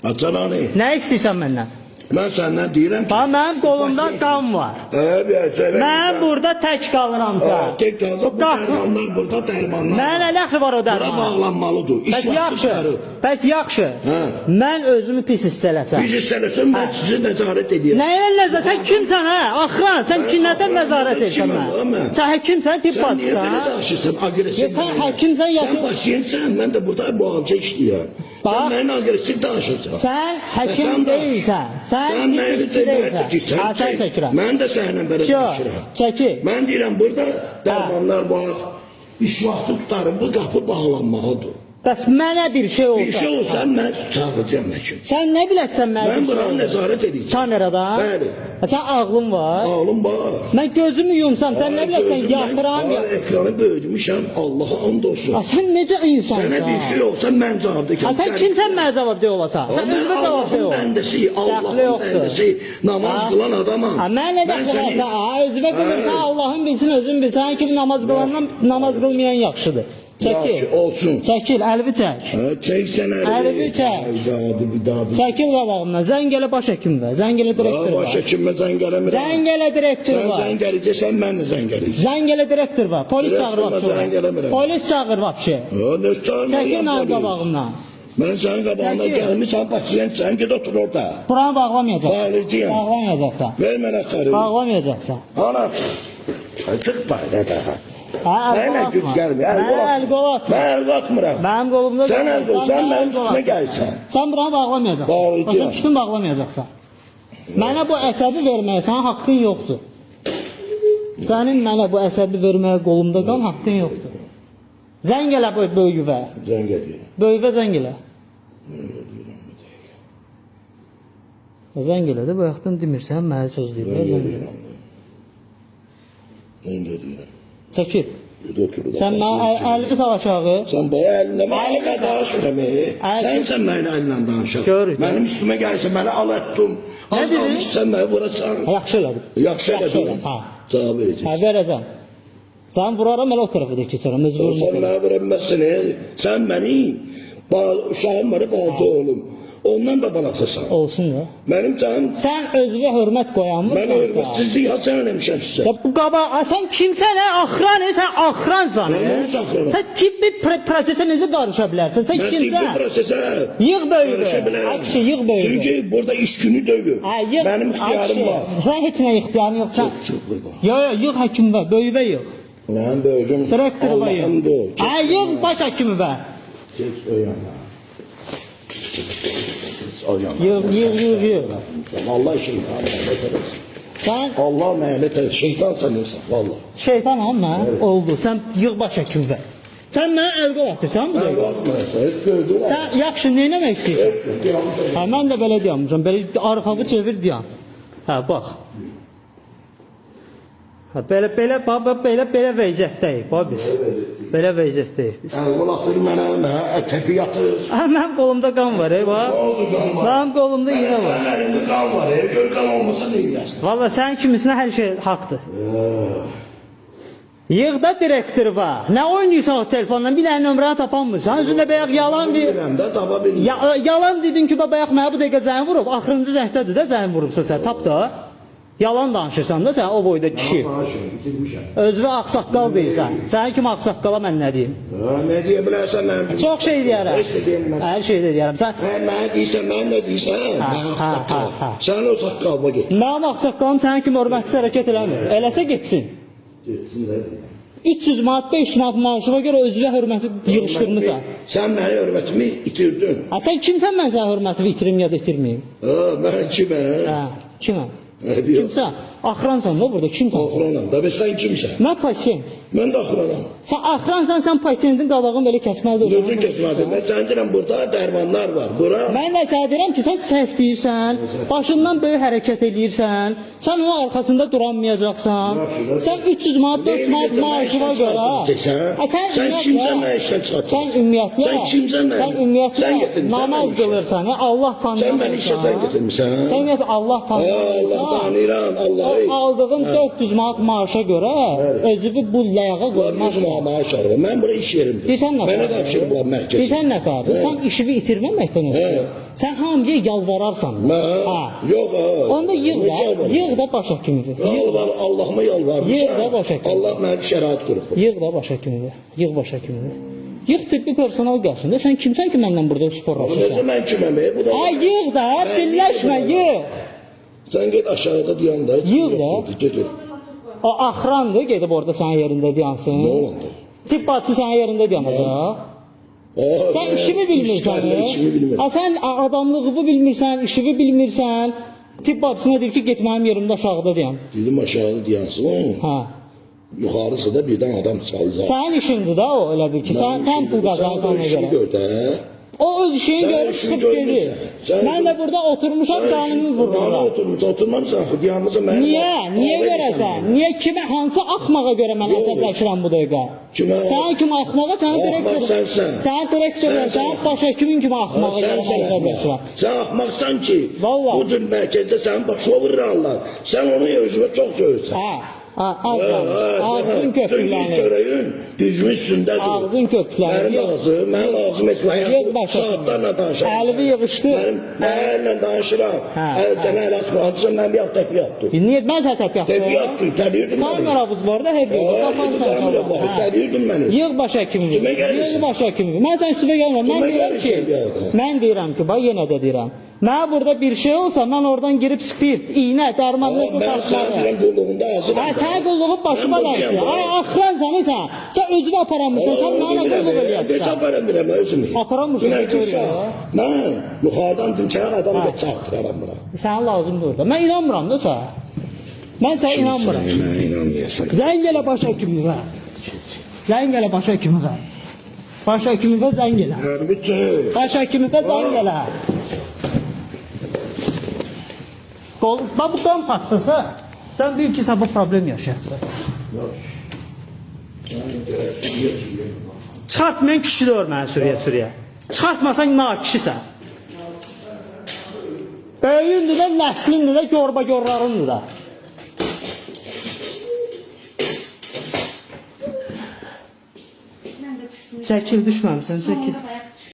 Açan hani. Nə istəyirsən məndən? Mən səndən deyirəm ki... Bax, mənim qolumda qan var. Mən burada tək qalıramsa. Tək qalsa bu dərmanlar, burada dərmanlar. Mənə nə dəxli var o dərman? Bura bağlanmalıdır. İş vaxtı çıxarıb. Bəs yaxşı. Mən özümü pis hiss eləsəm. Pis hiss eləsəm, mən sizi nəzarət edirəm. Nəyə nəzarət? Sən kimsən, hə? Axıran, sən kimlərdən nəzarət edirsən mən? Sən həkimsən, tibb bacısan. Sən niyə belə danışırsan, agresiv? Sən həkimsən, sən pasiyentsən, mən də burada müalicə işləyirəm. Sən mənə agresiv danışırsan. Sən həkim deyilsən. Sən məni çəkirsən. Mən də səninlə belə danışıram. Çəkir. Mən deyirəm, burada dərmanlar var. İş vaxtı tutarım, bu qapı bağlanmalıdır. Bəs mənə bir şey olsa... Bir şey olsa, mən çağıracağım həkim. Sən nə biləsən mənə? Mən buranı nəzarət edəcəm. Kameradan? Bəli. Sən ağlın var? Ağlım var. Mən gözümü yumsam, sən nə biləsən, yatıram ya? Ekranı böyüdmüşəm, Allaha and olsun. Sən necə insansan? Sənə bir şey olsa, mən cavabdayım. Sən kimsən mənə cavabday olasan? Sən özünə cavabday ol. Allahın bəndəsi, Allahın bəndəsi, namaz qılan adamam. Mən nə dəxləsən? Özünə qılırsan, Allahın bilsin, özün bilsin. Sən kimi namaz qılandan namaz qılmayan yaxşıdır. Çəkil. Olsun. Çəkil, əlvi çək. Çəksən əlvi çək. Çəkil qabağımdan. Zəng elə baş həkim və. Zəng elə direktor və. Baş həkimə zəng eləmirəm. Zəng elə direktor və. Sən zəng eləyəcəksən, mən də zəng eləyəcəm. Zəng elə direktor və. Polis çağır vəbşi. Polis çağır vəbşi. Çəkil mənim qabağımdan. Mən sənin qabağına gəlmişsən, pasiyentsən, ged otur orada. Buranı bağlamayacaqsan. Bağlayacağım. Bağlamayacaqsan. Ver mənə sarı. Bağlamayacaqsan. Ana. Çıx bayrağa. Mənə güc gəlmir. Mən əl qol atmıram. Mən əl atmıram. Mənim qolumda... Sən əl qol, sən mənim üstümə gəlsən. Sən buranı bağlamayacaqsan. Bağlayacağım. Başa düşdün, bağlamayacaqsan. Mənə bu əsəbi verməyə sənin haqqın yoxdur. Sənin mənə bu əsəbi verməyə qolumda qal, haqqın yoxdur. Zəng elə böyüvə. Zəng edirəm. Böyüvə zəng elə. Zəng elə də, bayaqdan demirsən, mənə söz deyir. Zəng edirəm. Çəkil. Sən mənə əlini sal aşağı. Sən baya əlində, mənimlə danışmıram. Sən mənə əlinlə danışaq. Mənim üstümə gəlsən, mənə al etdim. Az qalmış sən mənə vurasan. Yaxşı elədim. Yaxşı elədim. Cavab verəcəksən. Verəcəm. Sən vuraram, elə o tərəfə də keçərəm. Sən mənə vurabilməzsən. Sən mənim uşağım var, balaca oğlum. Ondan da balacasan. Olsun da. Mənim canım... Sən özünə hörmət qoyanmırsan. Mən hörmətsizlik sən eləmişəm sizə. Bu qaba, sən kimsən, axran, sən axransan. Mən onu saxranam. Sən tibbi prosesə necə qarışa bilərsən? Sən kimsən? Mən tibbi prosesə yığ böyüdü. Qarışa bilərəm. Akşı, yığ böyüdü. Çünki burada iş günü döyür. Mənim ixtiyarım var. Sən heç nə ixtiyarın yoxsan. Yığ həkimə, böyüvə yığ. Mən böyücüm. Direktorla yığ. Yığ baş həkimi və. Geç o yana. Yığ. Allah şeytan. Sən? Allah məhələt et. Şeytan sanırsan, valla. Şeytanam mən? Oldu. Sən yığ baş həkimi və. Sən mənə əl qol atırsan mı? Əl qol atmırsan, heç gördün. Sən yaxşı, nə eləmək istəyirsən? Mən də belə deyəmişəm, belə arxağı çevir deyəm. Hə, bax. Belə vəziyyətdəyik, biz. Belə vəziyyətdəyik biz. Əl qol atır mənə, təpi yatır. Mənim qolumda qan var, bax. Mənim qolumda yine var. Mənim əlimdə qan var, gör qan olmasa deyilməsin. Valla sənin kimisinə hər şey haqdır. Yığ da direktor var. Nə oynayırsan o telefonla, bir dənə nömrəni tapanmırsan. Özündə bayaq yalan yalan dedin ki, bayaq mənə bu dəqiqə zəng vurub. Axırıncı zəngdədir də zəng vurubsa sən, tap da. Yalan danışırsan da sən o boyda kişi. Özünə ağsaqqal deyirsən. Sənin kimi ağsaqqala mən nə deyim? Nə deyə bilərsən mənim kimi? Çox şey deyərəm. Hər şey də deyərəm. Mənə deyirsən, mən nə deyirsən? Mən ağsaqqal. Sən o saqqalba get. Mənim ağsaqqalım sənin kimi hörmətsiz hərəkət eləmir. Eləsə getsin. Getsin də. 300 manat, 500 manat maaşına görə özünə hörməti yığışdırmısan. Sən mənim hörmətimi itirdin. Sən kimsən mən sənə hörmətimi itirim ya da itirməyim? Mən kiməm? Kiməm? Kimsən? Axransan da burada, kimsən? Axranam da, sən kimsən? Mən pasiyent. Mən də axranam. Sən axransan, sən pasiyentin qabağını belə kəsməlidir. Gözün kəsməlidir. Mən sənə deyirəm, burada dərmanlar var. Mən də sənə deyirəm ki, sən səhv deyirsən, başından böyük hərəkət edirsən, sən onun arxasında duranmayacaqsan, sən 300 manat, 400 manat maaşına görə. Sən kimsən mən işdən çıxartsan? Sən ümumiyyətlə namaz qılırsan, Allah tanıyırsan. Sən məni işə sən getirmişsən. Sən Allah tanıyırsan. Allah tanıyıram, Allah aldığın 400 manat maaşa görə özünü bu ləyə Yüzüm qoymazsan. maaş alırım. Ben buraya iş yerimdir. Bilsən nə Mənə qarı? tapşırıb bu mərkəz. Bilsən nə qarı? Sən işini itirməməkdən ötürü. Sən hamıya yalvararsan. Yok ha. Onda yığ da başa kimidir. Allah'ıma yalvarmışam. Yığ da başa kimidir. Allah mənə şərait qurub. Yığ da başa kimidir. Yığ başa kimidir. Yığ tibbi personal gəlsin də. Sən kimsən ki məndən burada Bu sporlaşırsan? necə mən kiməm? Bu da. Ay yığ da, birləşmə, yığ. Sen git aşağıda diyan da. Yığ da. Gedir. O axrandır, gedib orada sənin yerində dayansın. Ne oldu? Tibb bacısı sənin yerində dayanacaq. Sən işimi bilmirsən. İşimi bilmirəm. Ha sən adamlığını bilmirsən, işini bilmirsən. Tibb bacısına deyir ki, get mənim yerimdə aşağıda dayan. Dedim aşağıda diyansın. Ha. Yukarısı da birden adam salacak. Sənin işindir da o elə bil ki, sən pul qazansan ona işini görə. gör də. O öz işini Sən görüb işini çıxıb gedir. görmürsən. Mən də burada oturmuşam, canımı vururam. Oturmamsan, diyanımıza mənim. Niyə verəsən? Niyə kimə, hansı axmağa görə mən əsəbləşirəm bu dəqiqə? Kimə? Sən kim axmağa, sənin Axmaq direktor. sənsən. Sənin direktorun, sənin baş həkimin kimi axmağa görə mən əsəbləşirəm. Sen ahmaksan ki, Vallahi. bu cür merkezde senin başına vururlar. Sen onu özüne çok söylersen. Ağzın köpüklənir. Söyleyin, düzgün üstündedir. Ağzın köpüklənir. Mən lazım etməyəm. Yığ başa. Saatlarla danışıram. Əlini yığışdır. Mənimlə danışıram. Sənə əl atmazsan, mən bir hafta təpi yaptım. Niyə mən sənə təp Təpi yaptım? yaptım, təliyirdim məni. Kameramız var da hep yox. Taparsan sonra. Təliyirdim məni. Yığ baş həkimini. Üstümə gəlirsən. Yığ baş həkimini. Mən sən üstümə gəlməm. Mən Üstümə deyirəm ki, gəlirsən bir adam. mən deyirəm ki, bax yenə də deyirəm. Mənə burada bir şey olsa, mən oradan girib spirt, iynə, dərman nəsə Mən sənin taşlarım. bilən qulluğunda hazıram. Ay sən qulluğun başıma Mən dəysin. buradayam, Ay axıransan sən. Sən özünü aparamırsan, sən mənə qulluq Geç eləyəsən. aparam biləm özümü. Aparamırsan, Dünən görürəm. kuşa. Mən yuxarıdan dimçəyə adamı da çağıtıram bura. Sənə lazımdır orada. Mən inanmıram da sənə. Mən sənə inanmıram. Mən inanmıyorsan. Zəng elə baş həkimliyə. Zəng elə baş həkimliyə. Baş həkimliyə zəng elə. Bütün. Baş həkimliyə zəng elə. Bax bu qan partdasa, sən bil ki, sən bu problem yaşayasın. Çıxartmayan kişi də məni sürüyə. Çıxartmasan nakişisən. Böyüyündür də, nəslindir də, görba-görlarındır da. Çəkil, düşməmsən, çəkil.